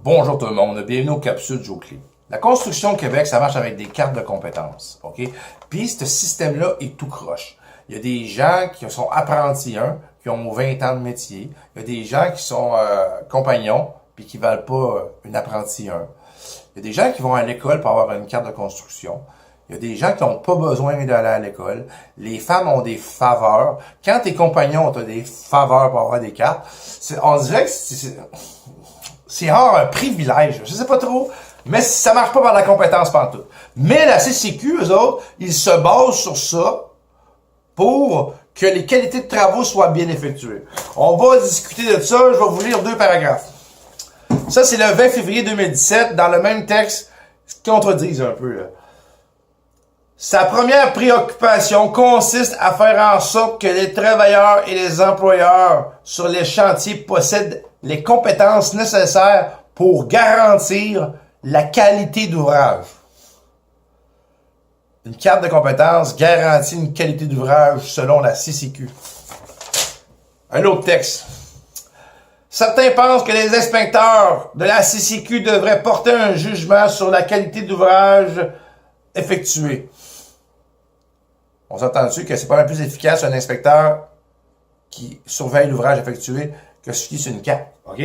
Bonjour tout le monde, bienvenue aux capsules Joe Clé. La construction au Québec, ça marche avec des cartes de compétences, ok? Puis ce système-là est tout croche. Il y a des gens qui sont apprentis 1, qui ont 20 ans de métier. Il y a des gens qui sont compagnons, puis qui valent pas une apprentie 1. Il y a des gens qui vont à l'école pour avoir une carte de construction. Il y a des gens qui n'ont pas besoin d'aller à l'école. Les femmes ont des faveurs. Quand t'es compagnon, t'as des faveurs pour avoir des cartes. On dirait que c'est rare un privilège. Je sais pas trop, mais ça marche pas par la compétence pantoute. Mais la CCQ, eux autres, ils se basent sur ça pour que les qualités de travaux soient bien effectuées. On va discuter de ça. Je vais vous lire 2 paragraphes. Ça, c'est le 20 février 2017. Dans le même texte, ils contredisent un peu, là. Sa première préoccupation consiste à faire en sorte que les travailleurs et les employeurs sur les chantiers possèdent les compétences nécessaires pour garantir la qualité d'ouvrage. Une carte de compétences garantit une qualité d'ouvrage selon la CCQ. Un autre texte. Certains pensent que les inspecteurs de la CCQ devraient porter un jugement sur la qualité d'ouvrage effectué. On s'entend dessus que c'est pas mal plus efficace un inspecteur qui surveille l'ouvrage effectué que celui sur une carte. OK?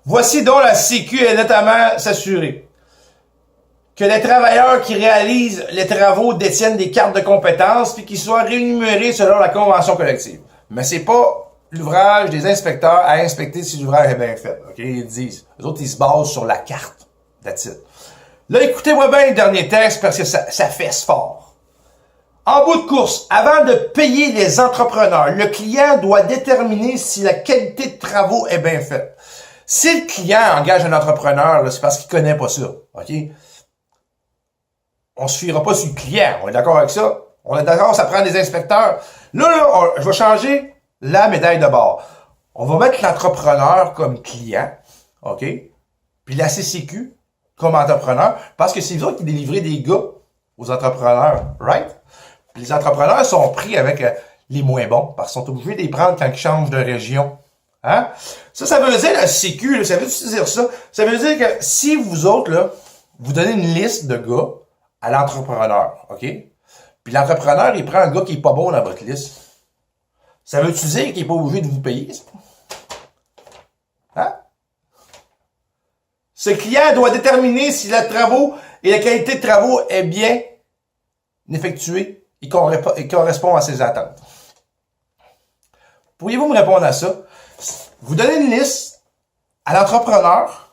Voici donc la CQ est notamment s'assurer que les travailleurs qui réalisent les travaux détiennent des cartes de compétences puis qu'ils soient rémunérés selon la convention collective. Mais c'est pas l'ouvrage des inspecteurs à inspecter si l'ouvrage est bien fait. OK? Ils disent. Les autres, ils se basent sur la carte. That's it. Là, écoutez-moi bien le dernier texte parce que ça fesse fort. En bout de course, avant de payer les entrepreneurs, le client doit déterminer si la qualité de travaux est bien faite. Si le client engage un entrepreneur, c'est parce qu'il connaît pas ça. OK? On se fiera pas sur le client. On est d'accord avec ça? On est d'accord, ça prend des inspecteurs. Là, je vais changer la médaille de bord. On va mettre l'entrepreneur comme client. OK? Puis la CCQ comme entrepreneur. Parce que c'est eux autres qui délivrent des gars aux entrepreneurs. Right? Les entrepreneurs sont pris avec les moins bons, parce qu'ils sont obligés de les prendre quand ils changent de région. Hein? Ça veut dire, la CQ, là, ça veut dire ça? Ça veut dire que si vous autres, là, vous donnez une liste de gars à l'entrepreneur, OK? Puis l'entrepreneur, il prend un gars qui est pas bon dans votre liste. Ça veut dire qu'il est pas obligé de vous payer, ça? Hein? Ce client doit déterminer si les travaux et la qualité de travaux est bien effectuée. Il correspond à ses attentes. Pourriez-vous me répondre à ça? Vous donnez une liste à l'entrepreneur.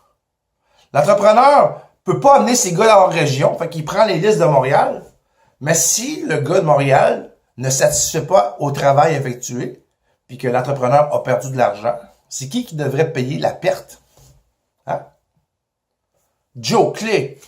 L'entrepreneur peut pas amener ses gars dans leur région, fait qu'il prend les listes de Montréal. Mais si le gars de Montréal ne satisfait pas au travail effectué, puis que l'entrepreneur a perdu de l'argent, c'est qui devrait payer la perte? Hein? Joe Clé.